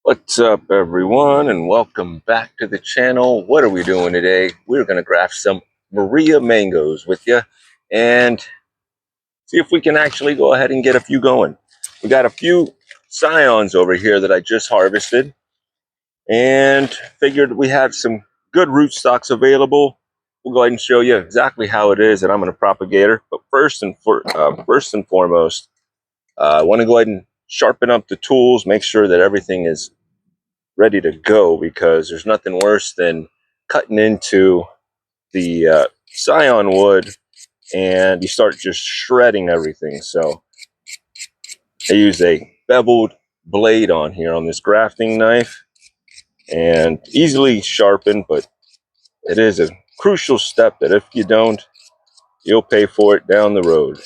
What's up, everyone, and welcome back to the channel. What are we doing today? We're going to graft some Maria mangoes with you and see if we can actually go ahead and get a few going. We got a few scions over here that I just harvested and figured we have some good rootstocks available. We'll go ahead and show you exactly how it is that I'm going to propagate her. But first and foremost, I want to go ahead and sharpen up the tools, make sure that everything is ready to go, because there's nothing worse than cutting into the scion wood and you start just shredding everything. So I use a beveled blade on here on this grafting knife, and easily sharpened, but it is a crucial step that if you don't, you'll pay for it down the road.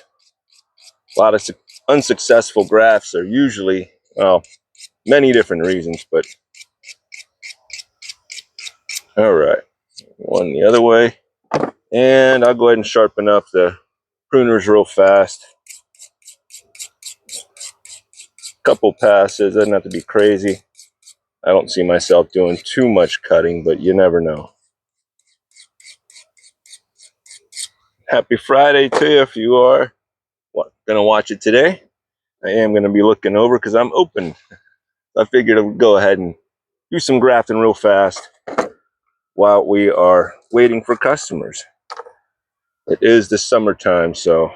A lot of unsuccessful grafts are usually, well, many different reasons, but all right, one the other way. And I'll go ahead and sharpen up the pruners real fast. Couple passes, doesn't have to be crazy. I don't see myself doing too much cutting, but you never know. Happy Friday to you if you are gonna watch it today. I am gonna be looking over because I'm open. I figured I would go ahead and do some grafting real fast while we are waiting for customers. It is the summertime, so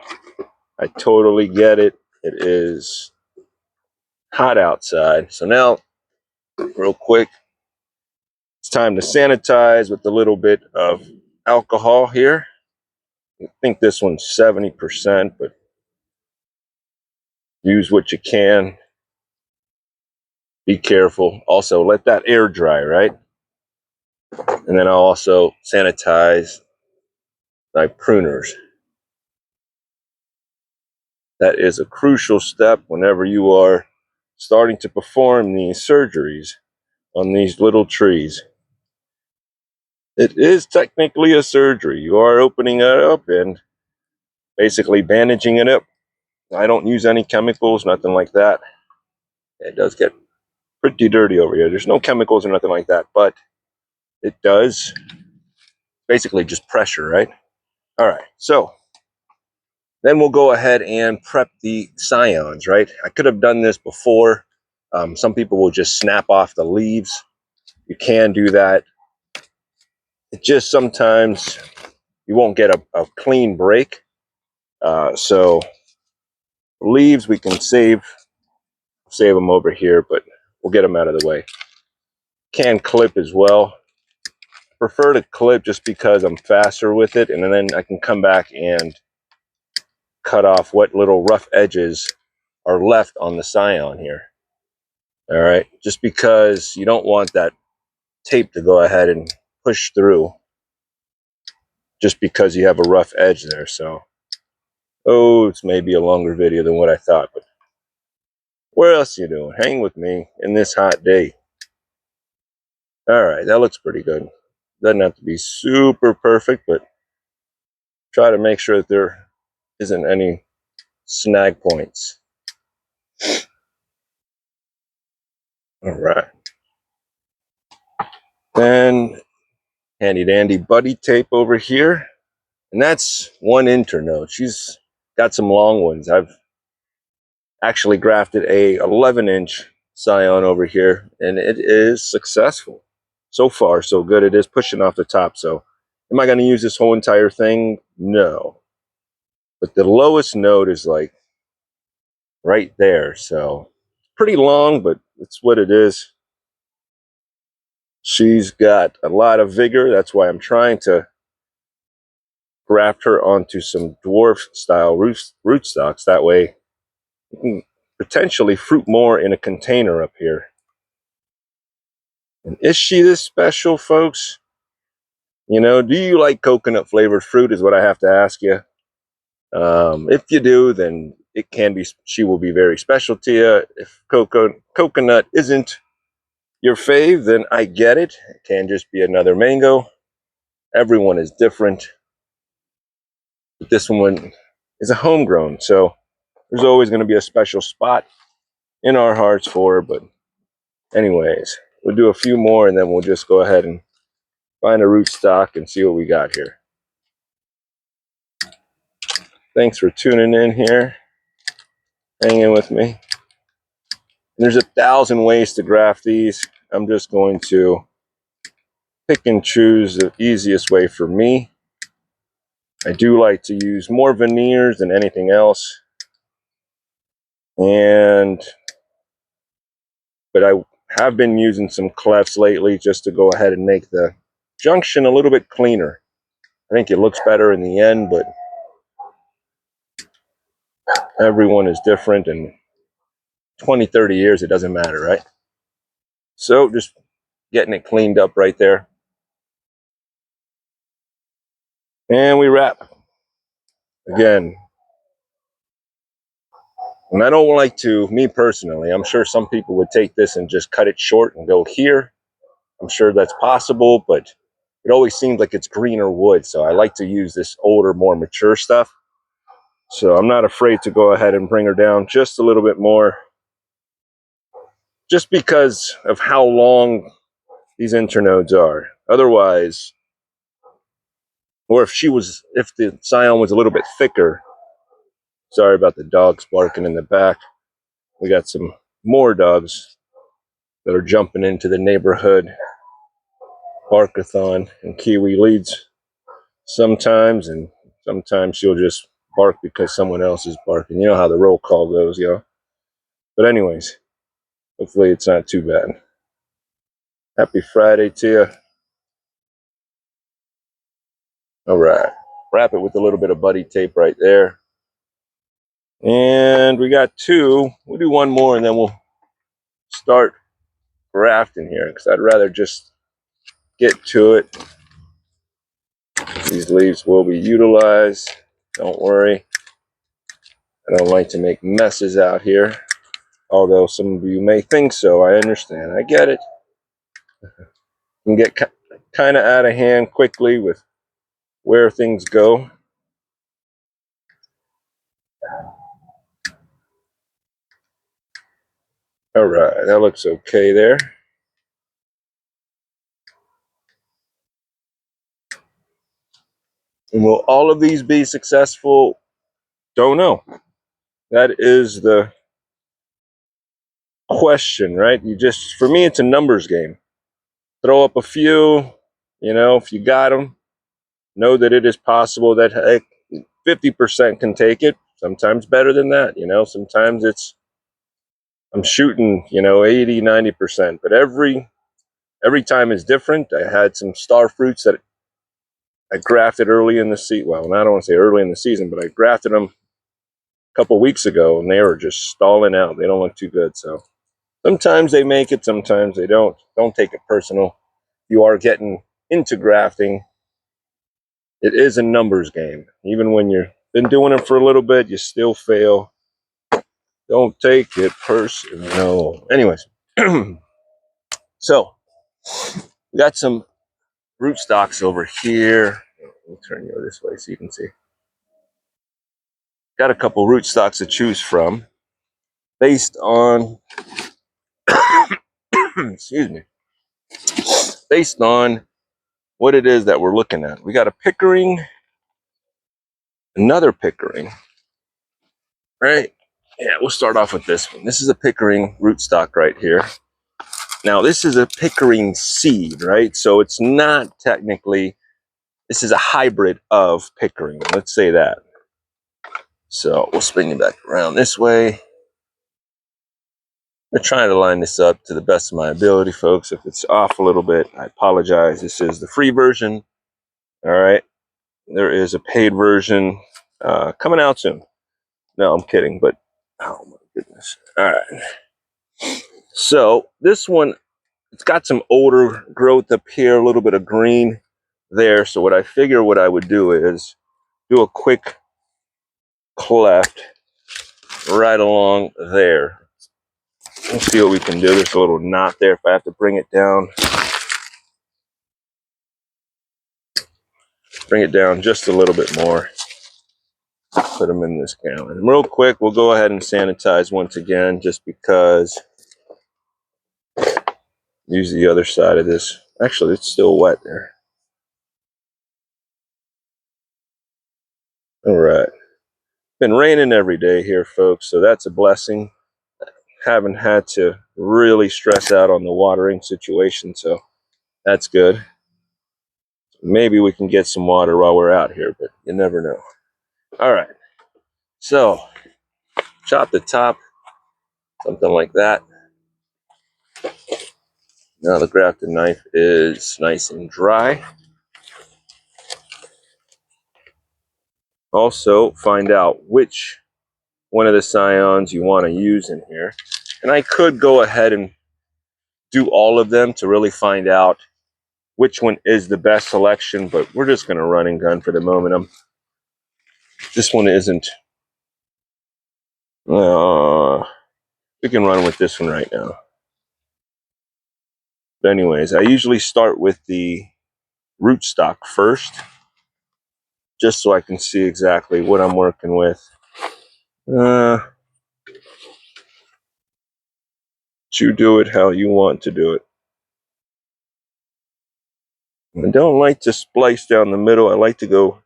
I totally get it. It is hot outside. So now, real quick, it's time to sanitize with a little bit of alcohol here. I think this one's 70%, but use what you can. Be careful. Also, let that air dry, right? And then I'll also sanitize my pruners. That is a crucial step whenever you are starting to perform these surgeries on these little trees. It is technically a surgery. You are opening it up and basically bandaging it up. I don't use any chemicals, nothing like that. It does get pretty dirty over here. There's no chemicals or nothing like that, but it does basically just pressure, right? All right, so then we'll go ahead and prep the scions, right? I could have done this before. Some people will just snap off the leaves. You can do that. It just sometimes you won't get a clean break. So leaves we can save them over here, but we'll get them out of the way. Can clip as well. Prefer to clip just because I'm faster with it, and then I can come back and cut off what little rough edges are left on the scion here. All right, just because you don't want that tape to go ahead and push through just because you have a rough edge there. So, oh, it's maybe a longer video than what I thought, but what else you doing? Hang with me in this hot day. All right, that looks pretty good. Doesn't have to be super perfect, but try to make sure that there isn't any snag points. All right. Then handy dandy buddy tape over here. And that's one internode. She's got some long ones. I've actually grafted a 11-inch scion over here, and it is successful. So far, so good. It is pushing off the top. So am I going to use this whole entire thing? No. But the lowest node is like right there. So pretty long, but it's what it is. She's got a lot of vigor. That's why I'm trying to graft her onto some dwarf style rootstocks. That way you can potentially fruit more in a container up here. And is she this special, folks? You know, do you like coconut flavored fruit is what I have to ask you. If you do, then it can be, she will be very special to you. If coconut isn't your fave, then I get it. It can just be another mango. Everyone is different. But this one is a homegrown, so there's always going to be a special spot in our hearts for her. But Anyways, we'll do a few more and then we'll just go ahead and find a rootstock and see what we got here. Thanks for tuning in here, hanging with me. There's 1,000 ways to graft these. I'm just going to pick and choose the easiest way for me. I do like to use more veneers than anything else. But I have been using some clefts lately just to go ahead and make the junction a little bit cleaner. I think it looks better in the end, but everyone is different, and 20, 30 years, it doesn't matter, right? So just getting it cleaned up right there. And we wrap. Again, and I don't like to, me personally, I'm sure some people would take this and just cut it short and go here. I'm sure that's possible, but it always seems like it's greener wood. So I like to use this older, more mature stuff. So I'm not afraid to go ahead and bring her down just a little bit more, just because of how long these internodes are. Otherwise, or if the scion was a little bit thicker, sorry about the dogs barking in the back. We got some more dogs that are jumping into the neighborhood barkathon, and Kiwi leads sometimes, and sometimes she'll just bark because someone else is barking. You know how the roll call goes, yo. But anyways, hopefully it's not too bad. Happy Friday to you. All right, wrap it with a little bit of buddy tape right there. And we got two. We'll do one more and then we'll start grafting here, because I'd rather just get to it. These leaves will be utilized. Don't worry. I don't like to make messes out here. Although some of you may think so. I understand. I get it. Can get kind of out of hand quickly with where things go. All right, that looks okay there. And will all of these be successful? Don't know. That is the question, right? For me, it's a numbers game. Throw up a few, if you got them, know that it is possible that 50% can take it. Sometimes better than that, sometimes I'm shooting, 80, 90%, but every time is different. I had some star fruits that I grafted early in the season. Well, I don't want to say early in the season, but I grafted them a couple weeks ago, and they were just stalling out. They don't look too good. So sometimes they make it, sometimes they don't. Don't take it personal. You are getting into grafting. It is a numbers game. Even when you've been doing it for a little bit, you still fail. Don't take it personal. Anyways, so we got some rootstocks over here. Let me turn you this way so you can see. Got a couple rootstocks to choose from based on, excuse me, based on what it is that we're looking at. We got a Pickering, another Pickering, right? Yeah, we'll start off with this one. This is a Pickering rootstock right here. Now, this is a Pickering seed, right? So it's not technically, this is a hybrid of Pickering. Let's say that. So we'll spin you back around this way. I'm trying to line this up to the best of my ability, folks. If it's off a little bit, I apologize. This is the free version. All right. There is a paid version coming out soon. No, I'm kidding, but oh my goodness. All right. So this one, it's got some older growth up here, a little bit of green there. So what I would do is do a quick cleft right along there. Let's see what we can do. There's a little knot there. If I have to bring it down just a little bit more. Put them in this gallon. Real quick, we'll go ahead and sanitize once again, just because use the other side of this. Actually, it's still wet there. All right. Been raining every day here, folks, so that's a blessing. Haven't had to really stress out on the watering situation, so that's good. Maybe we can get some water while we're out here, but you never know. All right. So, chop the top, something like that. Now the grafted knife is nice and dry. Also, find out which one of the scions you want to use in here. And I could go ahead and do all of them to really find out which one is the best selection, but we're just going to run and gun for the moment. This one isn't. We can run with this one right now. But anyways, I usually start with the rootstock first, just so I can see exactly what I'm working with. You do it how you want to do it. I don't like to splice down the middle. I like to go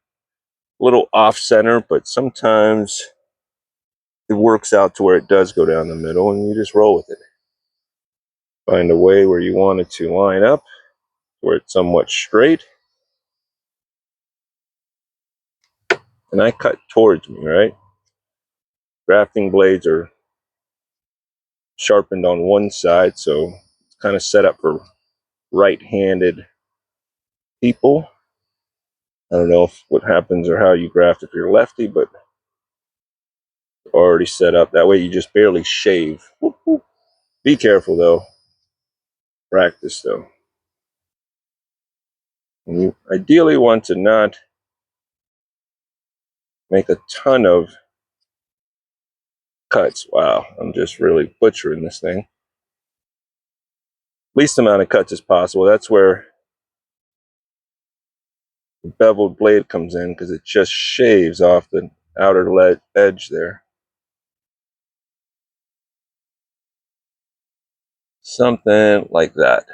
a little off center, but sometimes it works out to where it does go down the middle, and you just roll with it. Find a way where you want it to line up, where it's somewhat straight. And I cut towards me, right? Grafting blades are sharpened on one side, so it's kind of set up for right-handed people. I don't know what happens or how you graft if you're lefty, but already set up. That way you just barely shave. Whoop, whoop. Be careful though. Practice though. And you ideally want to not make a ton of cuts. Wow, I'm just really butchering this thing. Least amount of cuts as possible. That's where the beveled blade comes in, because it just shaves off the outer edge there. Something like that.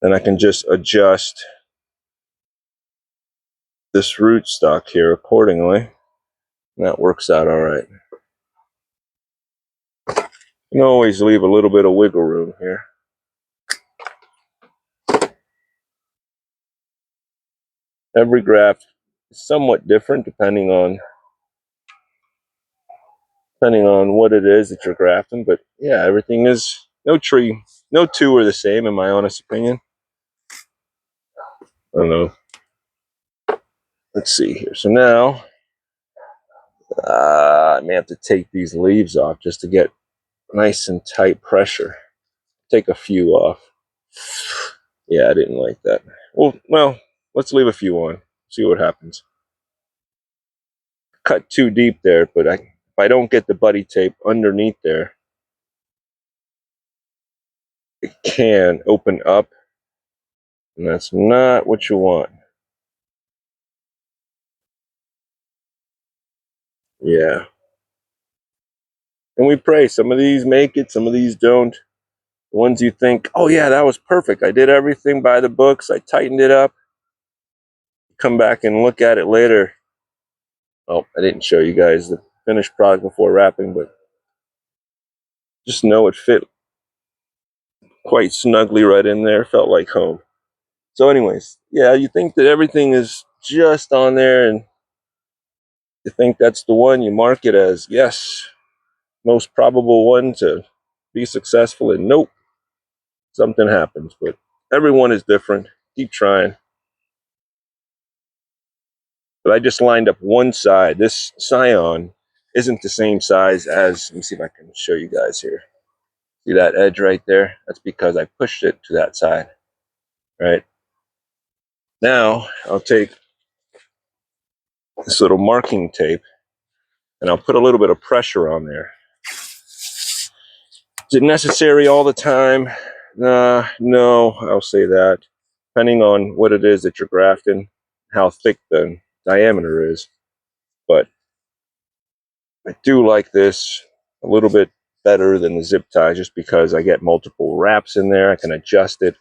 And I can just adjust this rootstock here accordingly. And that works out all right. You can always leave a little bit of wiggle room here. Every graft is somewhat different depending on what it is that you're grafting, but yeah, everything is, no two are the same in my honest opinion. I don't know. Let's see here. So now I may have to take these leaves off just to get nice and tight pressure. Take a few off. Yeah, I didn't like that. Well, let's leave a few on. See what happens. Cut too deep there, but if I don't get the buddy tape underneath there, it can open up, and that's not what you want. Yeah. And we pray. Some of these make it, some of these don't. The ones you think, oh yeah, that was perfect. I did everything by the books. I tightened it up. Come back and look at it later. Oh, I didn't show you guys the finished product before wrapping, but just know it fit quite snugly right in there. Felt like home. So anyways, yeah, you think that everything is just on there, and you think that's the one. You mark it as, yes, most probable one to be successful, and nope, something happens. But everyone is different. Keep trying. But I just lined up one side. This scion isn't the same size as, let me see if I can show you guys here. See that edge right there? That's because I pushed it to that side. Right? Now, I'll take this little marking tape and I'll put a little bit of pressure on there. Is it necessary all the time? No, I'll say that. Depending on what it is that you're grafting, how thick the diameter is. But I do like this a little bit better than the zip ties just because I get multiple wraps in there. I can adjust it.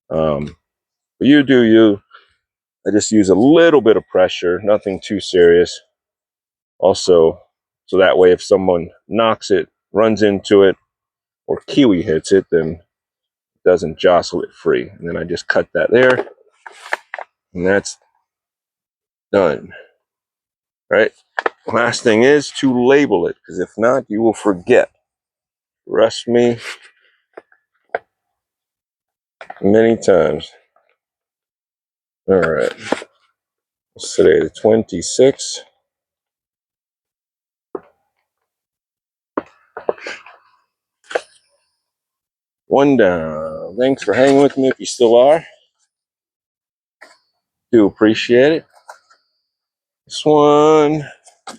But you do you. I just use a little bit of pressure, nothing too serious. Also, so that way if someone knocks it, runs into it, or kiwi hits it, then it doesn't jostle it free. And then I just cut that there, and that's done. All right. Last thing is to label it, because if not, you will forget. Trust me many times. All right. It's today the 26th. One down. Thanks for hanging with me if you still are. Do appreciate it. This one,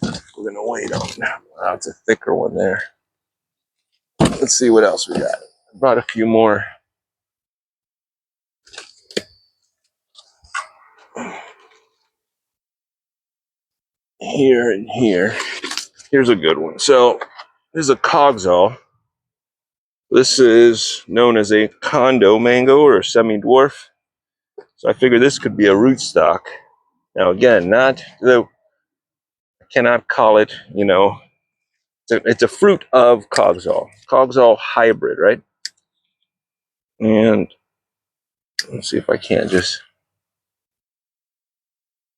we're going to wait on. Wow, it's a thicker one there. Let's see what else we got. I brought a few more. Here and here. Here's a good one. So, this is a Cogsall. This is known as a condo mango or a semi-dwarf. So I figured this could be a rootstock. Now again, I cannot call it, it's a fruit of Cogsall. Cogsall hybrid, right? And let's see if I can't just,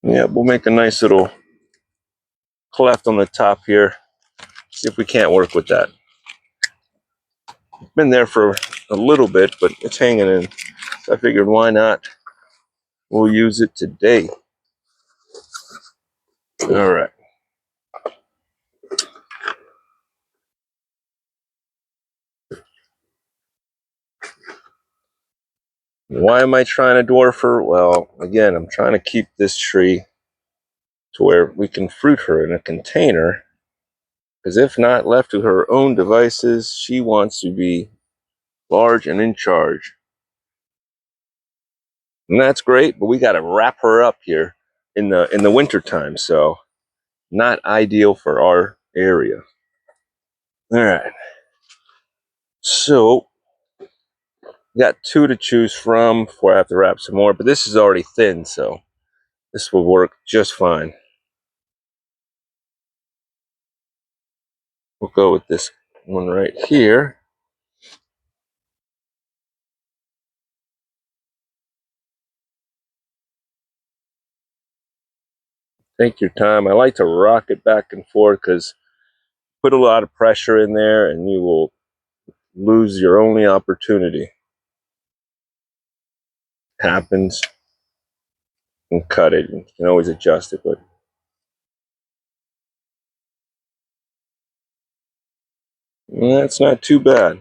we'll make a nice little cleft on the top here. See if we can't work with that. It's been there for a little bit, but it's hanging in. So I figured, why not? We'll use it today. All right. Why am I trying to dwarf her? Well, again, I'm trying to keep this tree to where we can fruit her in a container. Because if not, left to her own devices, she wants to be large and in charge. And that's great, but we got to wrap her up here in the winter time, so not ideal for our area. All right. So, got two to choose from before I have to wrap some more, but this is already thin, so this will work just fine. We'll go with this one right here. Take your time. I like to rock it back and forth because put a lot of pressure in there and you will lose your only opportunity. Happens. And cut it. You can always adjust it, but that's not too bad.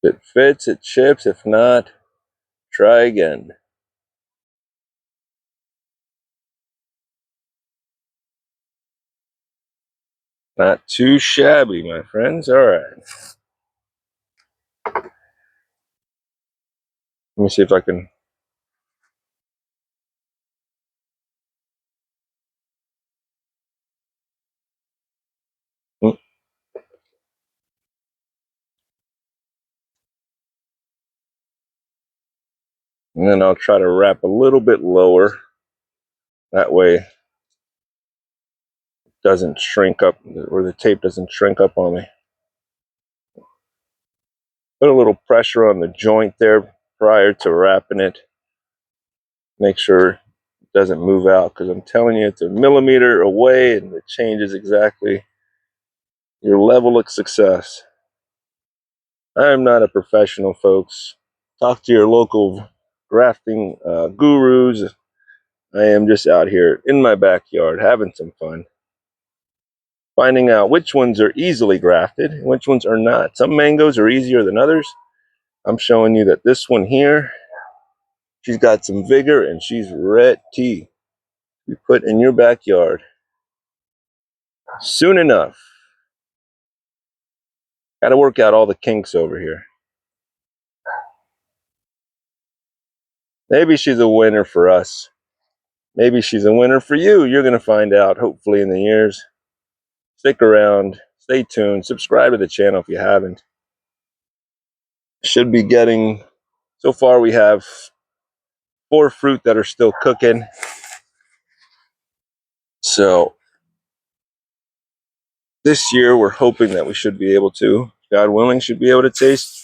If it fits, it chips. If not, try again. Not too shabby, my friends. All right. Let me see if I can. And then I'll try to wrap a little bit lower. That way it doesn't shrink up, or the tape doesn't shrink up on me. Put a little pressure on the joint there prior to wrapping it. Make sure it doesn't move out, because I'm telling you, it's a millimeter away and it changes exactly your level of success. I am not a professional, folks. Talk to your local grafting gurus. I am just out here in my backyard having some fun, finding out which ones are easily grafted and which ones are not. Some mangoes are easier than others. I'm showing you that this one here, she's got some vigor and she's ready to be put in your backyard soon enough. Got to work out all the kinks over here. Maybe she's a winner for us. Maybe she's a winner for you. You're going to find out, hopefully, in the years. Stick around. Stay tuned. Subscribe to the channel if you haven't. Should be getting... So far, we have 4 fruit that are still cooking. So this year, we're hoping that we should be able to, God willing, should be able to taste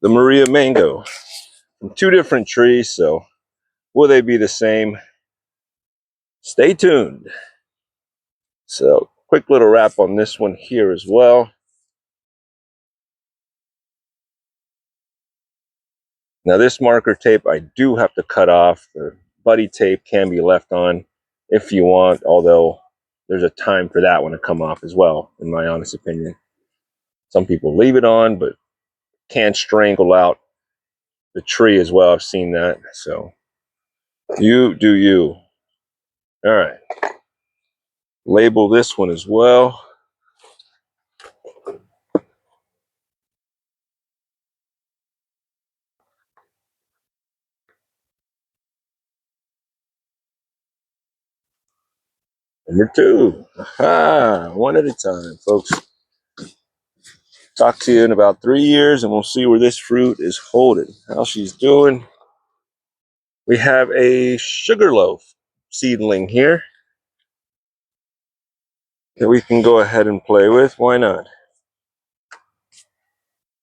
the Maria mango from 2 different trees. So will they be the same? Stay tuned. So quick little wrap on this one here as well. Now this marker tape I do have to cut off. The buddy tape can be left on if you want, although there's a time for that one to come off as well, in my honest opinion. Some people leave it on, but can't strangle out the tree as well. I've seen that. So you do you. All right. Label this one as well. Number 2. Aha, one at a time, folks. Talk to you in about 3 years, and we'll see where this fruit is holding, how she's doing. We have a sugarloaf seedling here that we can go ahead and play with. Why not?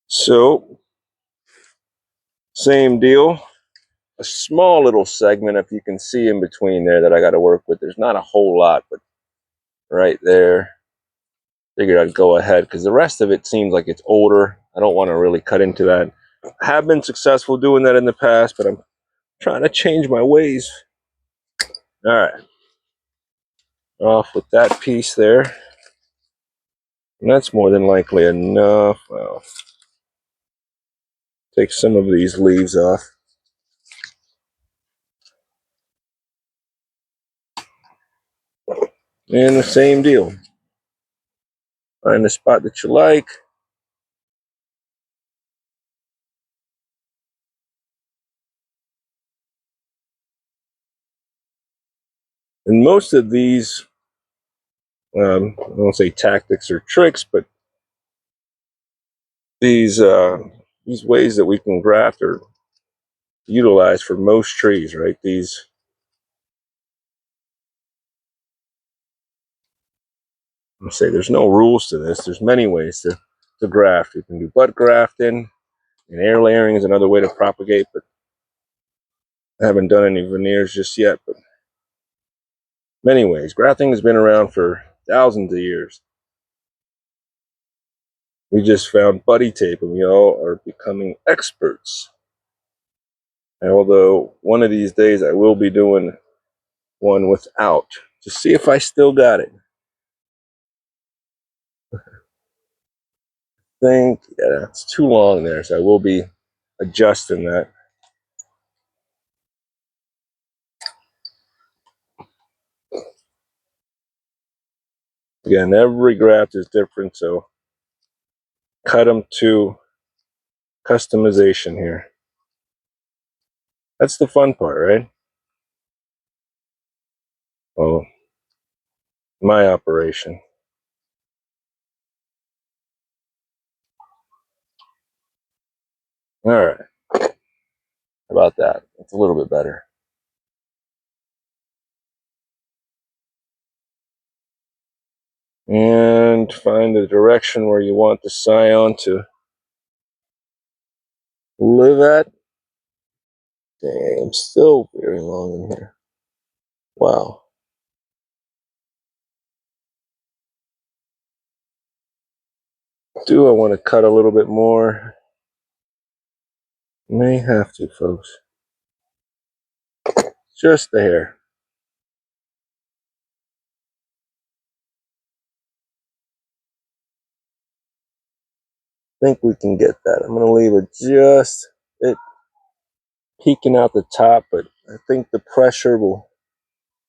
So, same deal. A small little segment, if you can see in between there, that I got to work with. There's not a whole lot, but right there. Figured I'd go ahead because the rest of it seems like it's older. I don't want to really cut into that. I have been successful doing that in the past, but I'm trying to change my ways. All right. Off with that piece there. And that's more than likely enough. Well, take some of these leaves off. And the same deal. Find a spot that you like. And most of these, I won't say tactics or tricks, but these ways that we can graft are utilized for most trees, right? These, I'm say there's no rules to this. There's many ways to graft. You can do bud grafting, and air layering is another way to propagate, but I haven't done any veneers just yet. But many ways. Grafting has been around for thousands of years. We just found buddy tape, and we all are becoming experts. And although one of these days I will be doing one without, to see if I still got it. I think, yeah, it's too long there, so I will be adjusting that. Again, every graft is different, so cut them to customization here. That's the fun part, right? Well, my operation. All right. How about that? It's a little bit better. And find the direction where you want the scion to live at. Dang, I'm still very long in here. Wow. Do I want to cut a little bit more? May have to, folks. Just the hair. Think we can get that. I'm going to leave it just it peeking out the top, but I think the pressure will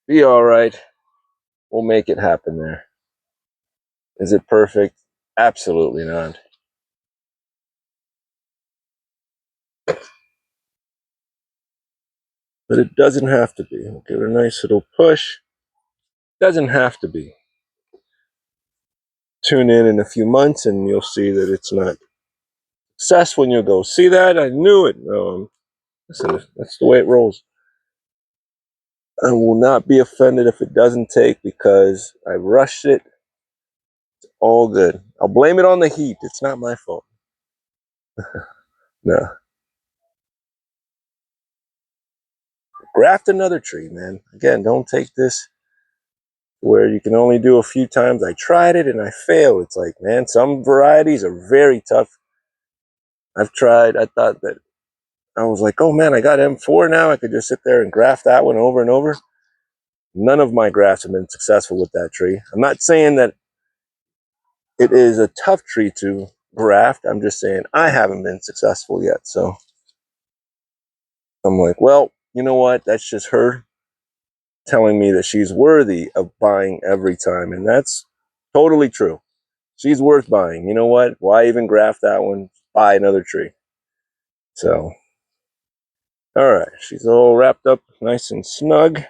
be all right. We'll make it happen there. Is it perfect? Absolutely not. but it doesn't have to be. We'll give it a nice little push. Doesn't have to be. Tune in a few months and you'll see that it's not successful, and you'll go, see that? I knew it. No, listen, that's the way it rolls. I will not be offended if it doesn't take because I rushed it. It's all good. I'll blame it on the heat. It's not my fault. No. Graft another tree, man. Again, don't take this where you can only do a few times. I tried it and I failed. It's like, man, some varieties are very tough. I thought that I was like, oh man, I got M4 now. I could just sit there and graft that one over and over. None of my grafts have been successful with that tree. I'm not saying that it is a tough tree to graft. I'm just saying I haven't been successful yet. So I'm like, well, you know what? That's just her telling me that she's worthy of buying every time. And that's totally true. She's worth buying. You know what? Why even graft that one? Buy another tree. So, all right. She's all wrapped up nice and snug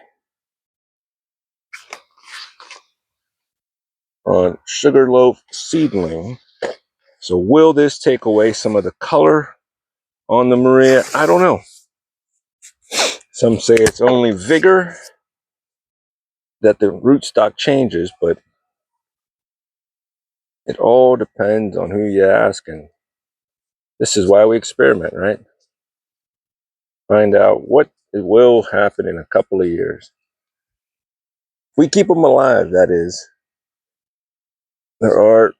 on Sugarloaf Seedling. So will this take away some of the color on the Maria? I don't know. Some say it's only vigor that the rootstock changes, but it all depends on who you ask, and this is why we experiment, right? Find out what will happen in a couple of years. If we keep them alive, that is. There are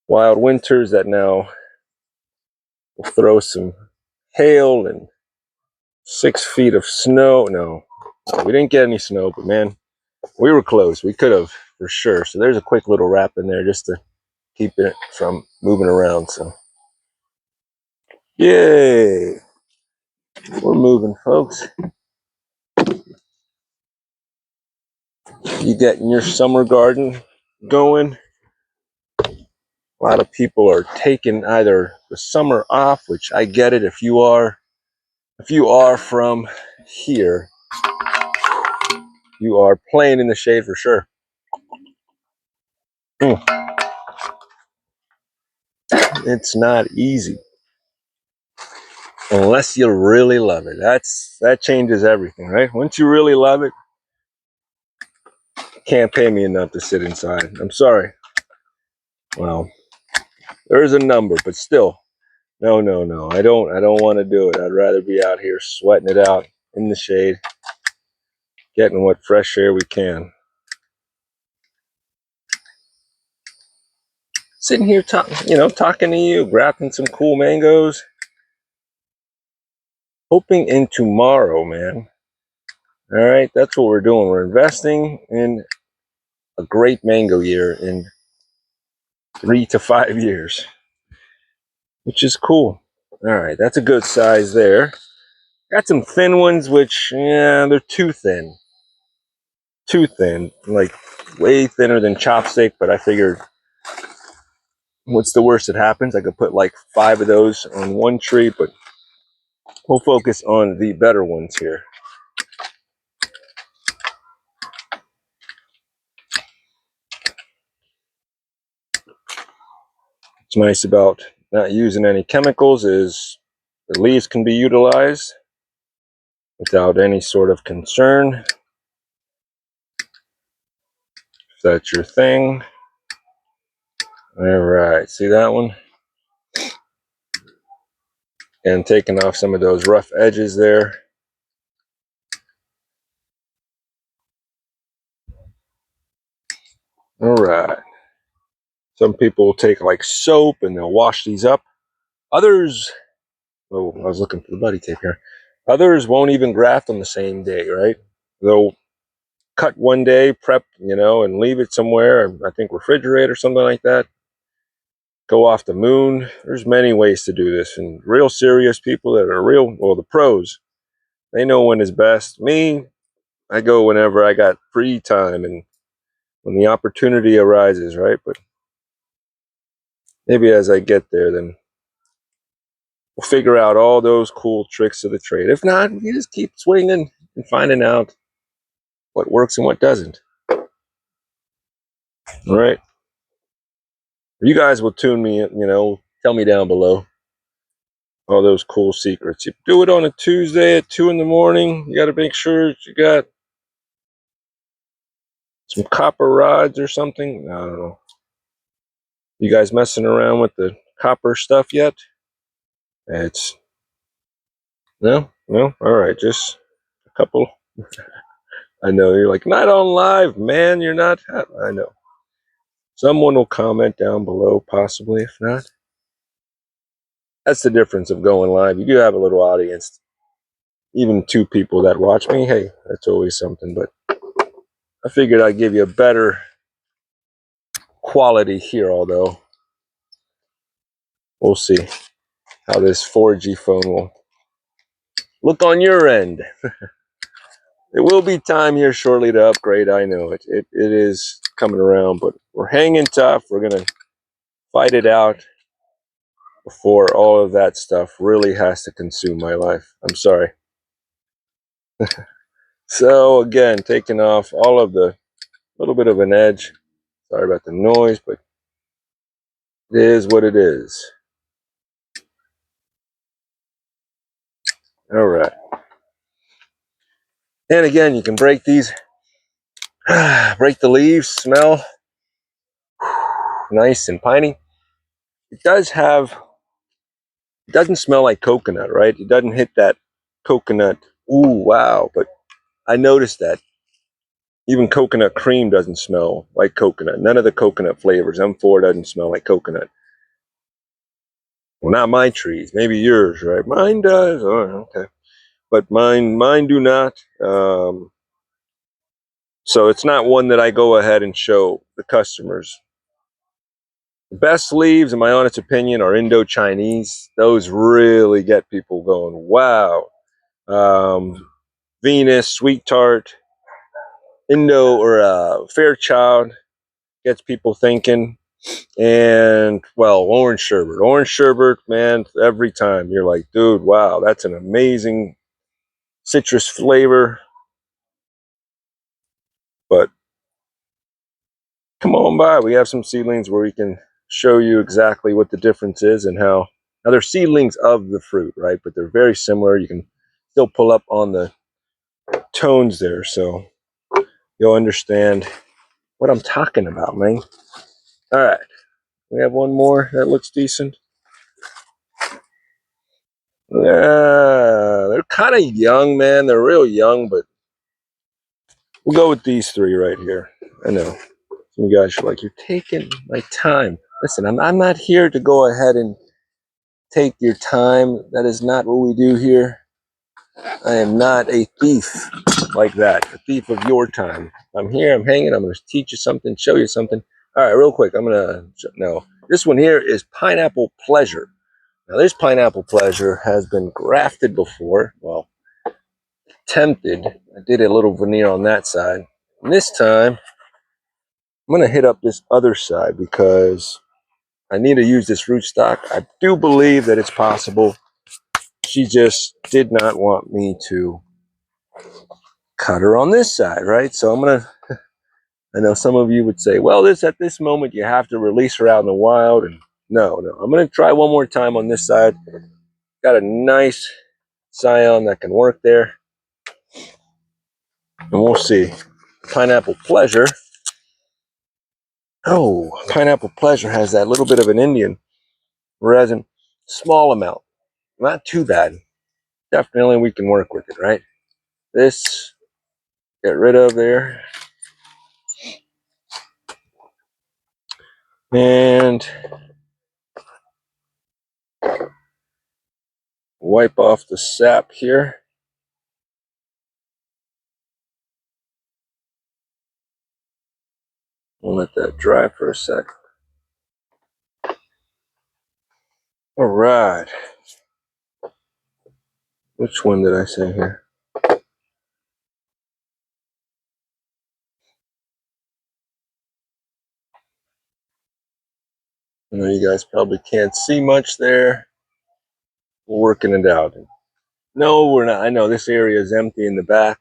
wild winters that now will throw some hail and 6 feet of snow. No, we didn't get any snow, but man, we were close. We could have for sure. So there's a quick little wrap in there just to keep it from moving around. So yay, we're moving, folks. You getting your summer garden going? A lot of people are taking either the summer off, which I get it. If you are from here, you are playing in the shade for sure. It's not easy unless you really love it. That changes everything, right? Once you really love it, can't pay me enough to sit inside. I'm sorry. Well, there's a number, but still, no. I don't want to do it. I'd rather be out here sweating it out in the shade, getting what fresh air we can. Sitting here talking to you, grabbing some cool mangoes, hoping in tomorrow, man. All right, that's what we're doing. We're investing in a great mango year in 3 to 5 years, which is cool. All right, that's a good size there. Got some thin ones, which, yeah, they're too thin. Too thin, like way thinner than chopstick, but I figured what's the worst that happens? I could put like 5 of those on one tree, but we'll focus on the better ones here. What's nice about not using any chemicals is the leaves can be utilized without any sort of concern. If that's your thing. All right, see that one? And taking off some of those rough edges there. All right. Some people will take like soap and they'll wash these up. Others, oh, I was looking for the buddy tape here. Others won't even graft on the same day, right? They'll cut one day, prep, and leave it somewhere. I think refrigerate or something like that. Go off the moon. There's many ways to do this. And real serious people that are the pros, they know when is best. Me, I go whenever I got free time and when the opportunity arises, right? But maybe as I get there, then we'll figure out all those cool tricks of the trade. If not, you just keep swinging and finding out what works and what doesn't. All right. You guys will tune me, tell me down below all those cool secrets. You do it on a Tuesday at 2 in the morning. You got to make sure you got some copper rods or something. I don't know. You guys messing around with the copper stuff yet? It's no. All right, just a couple. I know you're like, not on live, man. You're not. I know. Someone will comment down below, possibly. If not, that's the difference of going live. You do have a little audience. Even 2 people that watch me, hey, that's always something. But I figured I'd give you a better quality here, although we'll see how this 4G phone will look on your end. It will be time here shortly to upgrade. I know it is coming around, but we're hanging tough. We're going to fight it out before all of that stuff really has to consume my life. I'm sorry. So again, taking off all of the little bit of an edge. Sorry about the noise, but it is what it is. All right. And again, you can break these, break the leaves, smell nice and piney. It doesn't smell like coconut, right? It doesn't hit that coconut. Ooh, wow. But I noticed that even coconut cream doesn't smell like coconut. None of the coconut flavors. M4 doesn't smell like coconut. Well, not my trees. Maybe yours, right? Mine does. Oh, okay. But mine do not. So it's not one that I go ahead and show the customers. The best leaves, in my honest opinion, are Indo-Chinese. Those really get people going. Wow. Venus, Sweet Tart, Indo or Fairchild gets people thinking. And well, orange sherbet. Orange sherbet, man, every time you're like, dude, wow, that's an amazing citrus flavor. But come on by. We have some seedlings where we can show you exactly what the difference is and how. Now they're seedlings of the fruit, right? But they're very similar. You can still pull up on the tones there, so you'll understand what I'm talking about, man. All right. We have one more that looks decent. Yeah, they're kind of young, man. They're real young, but we'll go with these 3 right here. I know some of you guys are like, you're taking my time. Listen, I'm not here to go ahead and take your time. That is not what we do here. I am not a thief like that, a thief of your time. I'm here, I'm hanging, I'm going to teach you something, show you something. All right, real quick, no. This one here is Pineapple Pleasure. Now, this Pineapple Pleasure has been grafted before. Well, attempted. I did a little veneer on that side. And this time, I'm going to hit up this other side because I need to use this rootstock. I do believe that it's possible. She just did not want me to cut her on this side, right? So I'm going to, I know some of you would say, well, at this moment, you have to release her out in the wild. And no. I'm going to try one more time on this side. Got a nice scion that can work there. And we'll see. Pineapple Pleasure. Oh, Pineapple Pleasure has that little bit of an Indian resin. Small amount. Not too bad. Definitely we can work with it, right? This, get rid of there. And wipe off the sap here. We'll let that dry for a sec. All right. Which one did I say here? I know you guys probably can't see much there. We're working it out. No, we're not. I know this area is empty in the back.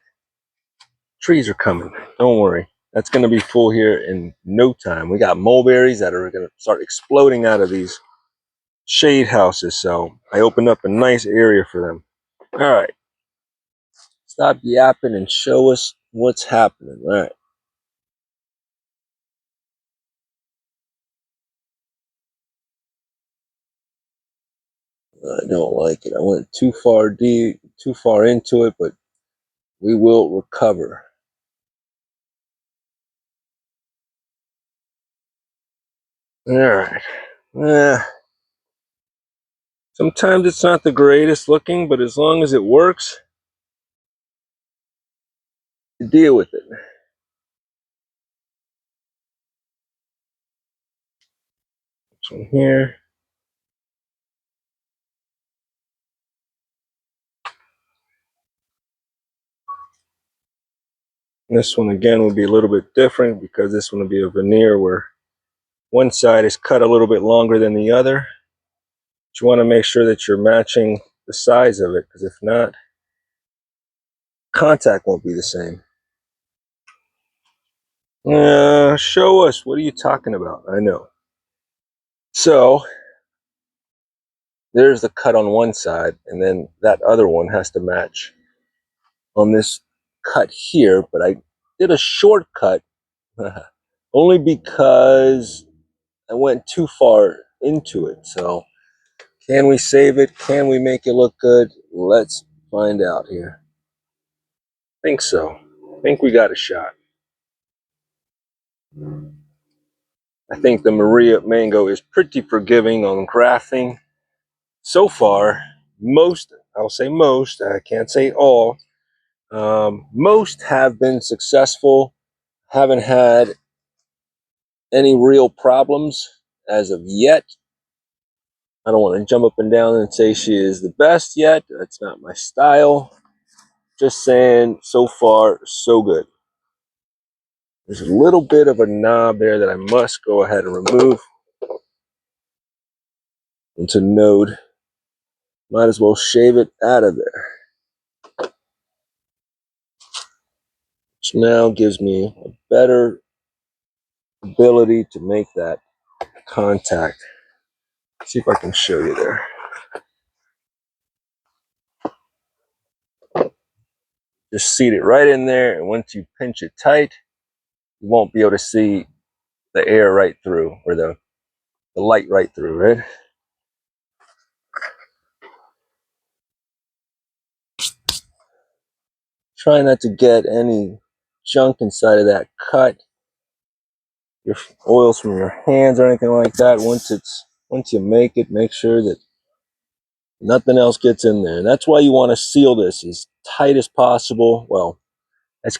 Trees are coming. Don't worry. That's going to be full here in no time. We got mulberries that are going to start exploding out of these shade houses. So I opened up a nice area for them. All right. Stop yapping and show us what's happening. All right. I don't like it. I went too far deep, too far into it, but we will recover. All right. Sometimes it's not the greatest looking, but as long as it works, you deal with it. This one here. This one again will be a little bit different because this one will be a veneer where one side is cut a little bit longer than the other. But you want to make sure that you're matching the size of it, because if not, contact won't be the same. Show us. What are you talking about? I know. So there's the cut on one side, and then that other one has to match on this cut here. But I did a shortcut only because I went too far into it. So can we save it? Can we make it look good? Let's find out here. I think so. I think we got a shot. I think the Maria Mango is pretty forgiving on grafting. So far, I'll say most, I can't say all, most have been successful. Haven't had any real problems as of yet. I don't want to jump up and down and say she is the best yet. That's not my style. Just saying, so far, so good. There's a little bit of a knob there that I must go ahead and remove into node. Might as well shave it out of there. Which now gives me a better ability to make that contact. See if I can show you there. Just seat it right in there, and once you pinch it tight, you won't be able to see the air right through, or the light right through, right? Try not to get any junk inside of that cut, your oils from your hands or anything like that. Once you make it, make sure that nothing else gets in there. And that's why you want to seal this as tight as possible. Well, as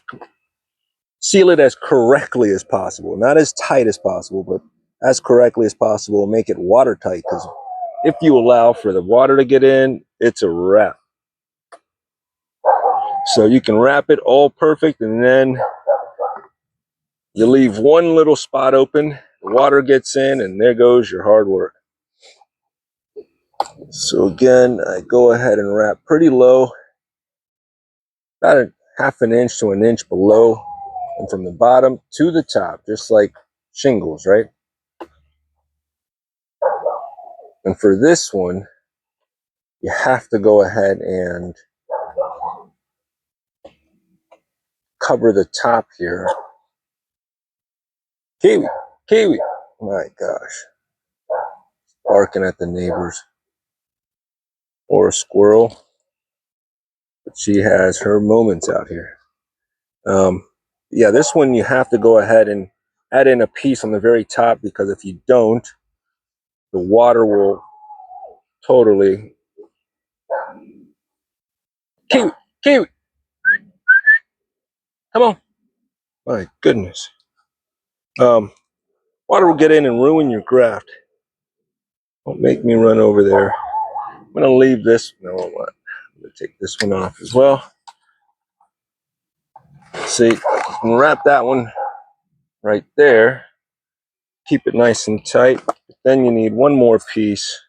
seal it as correctly as possible, not as tight as possible, but as correctly as possible. Make it watertight, because if you allow for the water to get in, it's a wrap. So you can wrap it all perfect, and then you leave one little spot open, the water gets in, and there goes your hard work. So again, I go ahead and wrap pretty low, about a half an inch to an inch below, and from the bottom to the top, just like shingles, right? And for this one, you have to go ahead and cover the top here. Kiwi, kiwi. My gosh. Barking at the neighbors. Or a squirrel. But she has her moments out here. Yeah, this one you have to go ahead and add in a piece on the very top, because if you don't, the water will totally... Kiwi, kiwi. Come on. My goodness. Water will get in and ruin your graft. Don't make me run over there. I'm going to leave this. No, I'm not. I'm going to take this one off as well. See, you can wrap that one right there. Keep it nice and tight. Then you need one more piece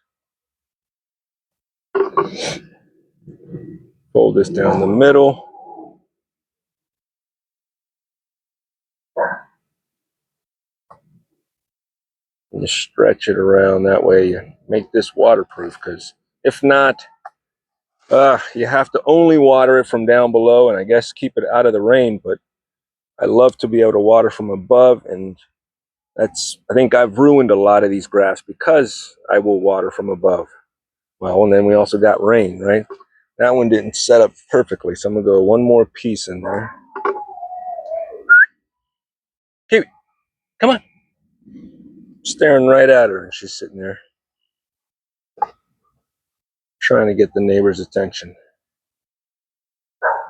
Fold this down the middle. And you stretch it around, that way you make this waterproof, because if not, you have to only water it from down below, and I guess keep it out of the rain. But I love to be able to water from above, and I think I've ruined a lot of these grafts because I will water from above. Well, and then we also got rain, right? That one didn't set up perfectly, so I'm gonna go one more piece in there. Kiwi, come on. Staring right at her, and she's sitting there trying to get the neighbor's attention.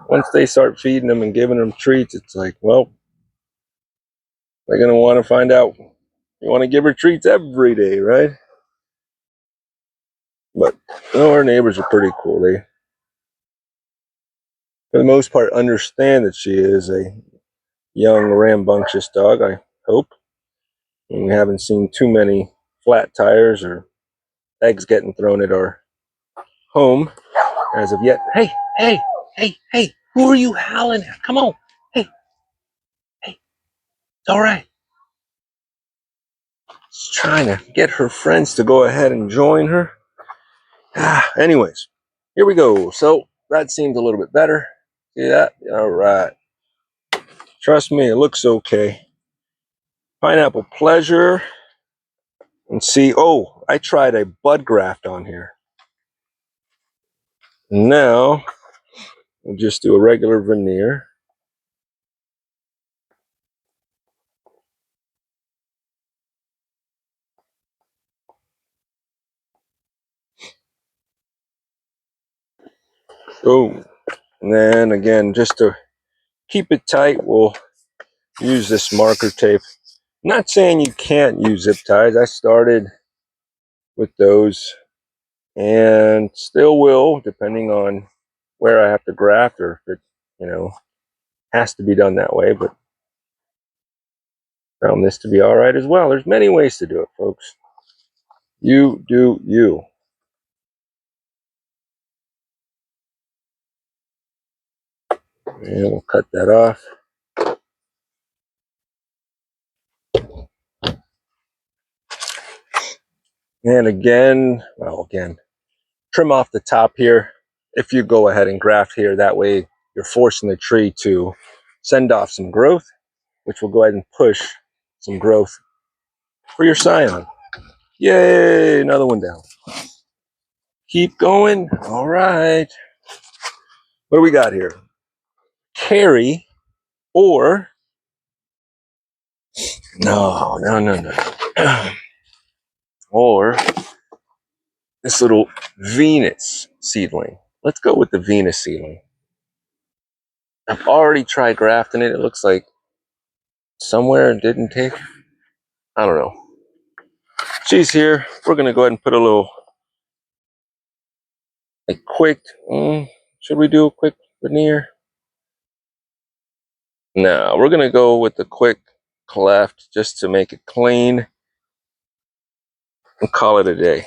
Once they start feeding them and giving them treats, it's like, well, they're gonna want to find out. You want to give her treats every day, right? But our neighbors are pretty cool. They, for the most part, understand that she is a young, rambunctious dog, I hope. And we haven't seen too many flat tires or eggs getting thrown at our home as of yet. Hey, hey, hey, hey, who are you howling at? Come on. Hey, hey, it's all right. She's trying to get her friends to go ahead and join her. Anyways, here we go. So that seems a little bit better. See that? All right. Trust me, it looks okay. Pineapple Pleasure. And see, oh, I tried a bud graft on here. Now, we'll just do a regular veneer. Oh, and then again, just to keep it tight, we'll use this marker tape. Not saying you can't use zip ties. I started with those and still will, depending on where I have to graft or if it, has to be done that way. But found this to be all right as well. There's many ways to do it, folks. You do you. And we'll cut that off. And again, trim off the top here. If you go ahead and graft here, that way you're forcing the tree to send off some growth, which will go ahead and push some growth for your scion. Yay, another one down. Keep going. All right. What do we got here? Carry or no. Or this little Venus seedling. Let's go with the Venus seedling. I've already tried grafting it. It looks like somewhere it didn't take. I don't know. She's here. We're going to go ahead and put a quick, should we do a quick veneer? No, we're going to go with the quick cleft just to make it clean and call it a day.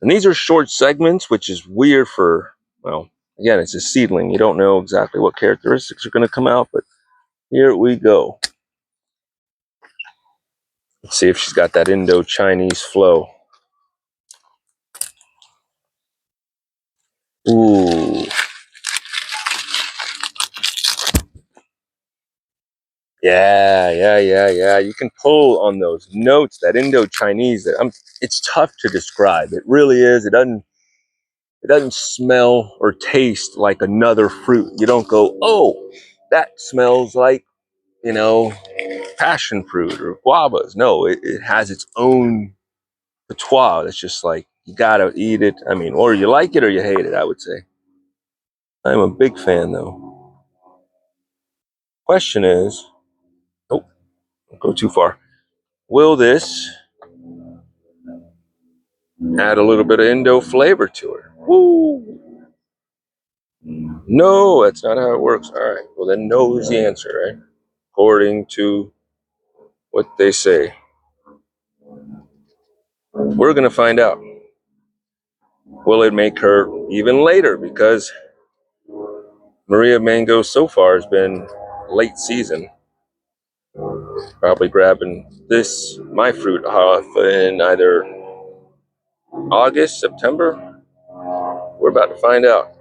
And these are short segments, which is weird for, well, again, it's a seedling. You don't know exactly what characteristics are going to come out, but here we go. Let's see if she's got that Indo-Chinese flow. Ooh. Yeah. You can pull on those notes, that Indo-Chinese. It's tough to describe. It really is. It doesn't smell or taste like another fruit. You don't go, oh, that smells like, passion fruit or guavas. No, it has its own patois. It's just like, you gotta eat it. I mean, or you like it or you hate it, I would say. I'm a big fan, though. Question is, oh, don't go too far. Will this add a little bit of Indo flavor to it? Woo! No, that's not how it works. All right, well then no is the answer, right? According to what they say. We're gonna find out. Will it make her even later? Because Maria mango so far has been late season. Probably grabbing my fruit off in either August, September. We're about to find out.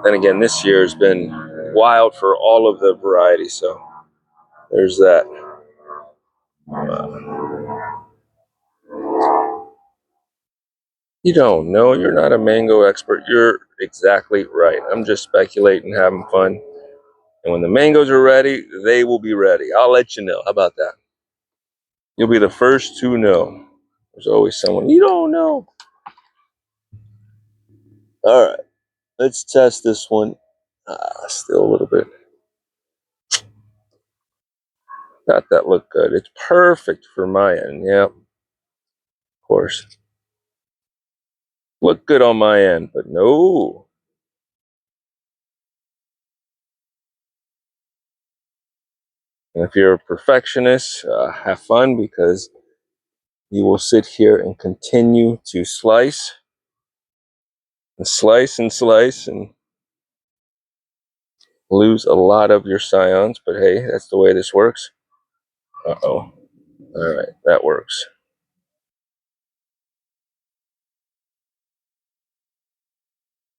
Then again, this year has been wild for all of the varieties, so there's that. You don't know. You're not a mango expert. You're exactly right. I'm just speculating, having fun. And when the mangoes are ready, they will be ready. I'll let you know. How about that? You'll be the first to know. There's always someone you don't know. All right, let's test this one. Still a little bit. Got that look good. It's perfect for my end. Yep, of course. Look good on my end, but no. And if you're a perfectionist, have fun, because you will sit here and continue to slice and slice and slice and lose a lot of your scions. But hey, that's the way this works. Uh-oh. All right, that works.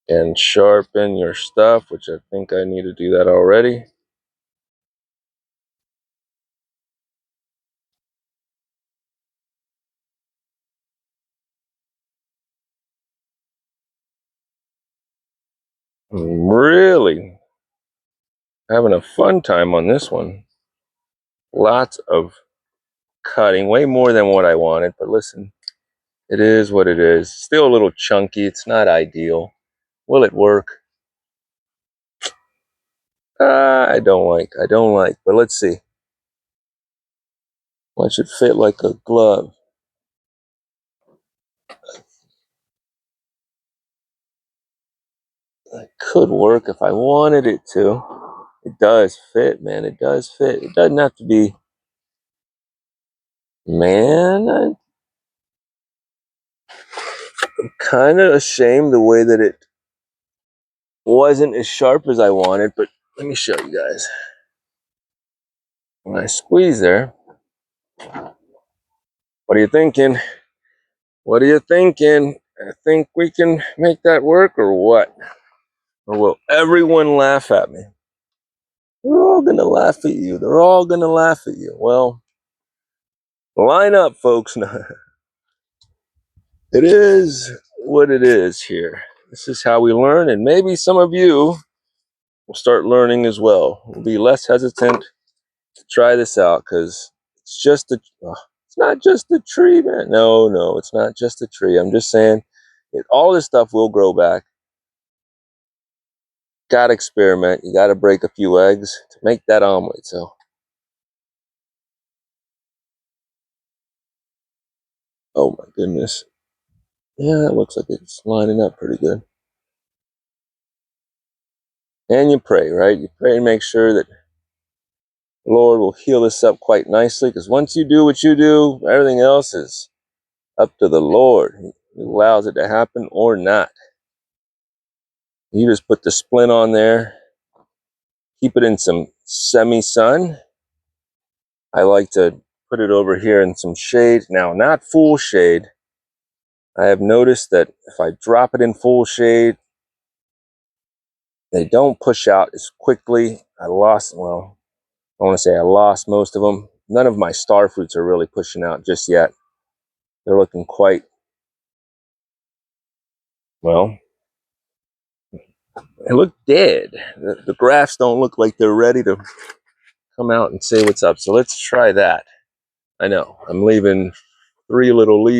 And sharpen your stuff, which I think I need to do that already. I'm really having a fun time on this one. Lots of cutting, way more than what I wanted, but listen, it is what it is. Still a little chunky. It's not ideal. Will it work? I don't like, but let's see. Why should fit like a glove? It could work if I wanted it to. It does fit, man. It does fit. It doesn't have to be. Man, I'm kind of ashamed the way that it wasn't as sharp as I wanted, but let me show you guys. When I squeeze there, what are you thinking? What are you thinking? I think we can make that work, or what? Or will everyone laugh at me? They're all going to laugh at you. They're all going to laugh at you. Well, line up, folks. It is what it is here. This is how we learn, and maybe some of you will start learning as well. We'll be less hesitant to try this out, because it's not just a tree, man. No, it's not just a tree. I'm just saying, all this stuff will grow back. Gotta experiment. You gotta break a few eggs to make that omelet. So, oh my goodness. Yeah, it looks like it's lining up pretty good. And you pray, right? You pray and make sure that the Lord will heal this up quite nicely, because once you do what you do, everything else is up to the Lord. He allows it to happen or not. You just put the splint on there, keep it in some semi-sun. I like to put it over here in some shade. Now, not full shade. I have noticed that if I drop it in full shade, they don't push out as quickly. I want to say I lost most of them. None of my star fruits are really pushing out just yet. They're looking quite, well, they look dead. The grafts don't look like they're ready to come out and say what's up. So let's try that. I know, I'm leaving 3 little leaves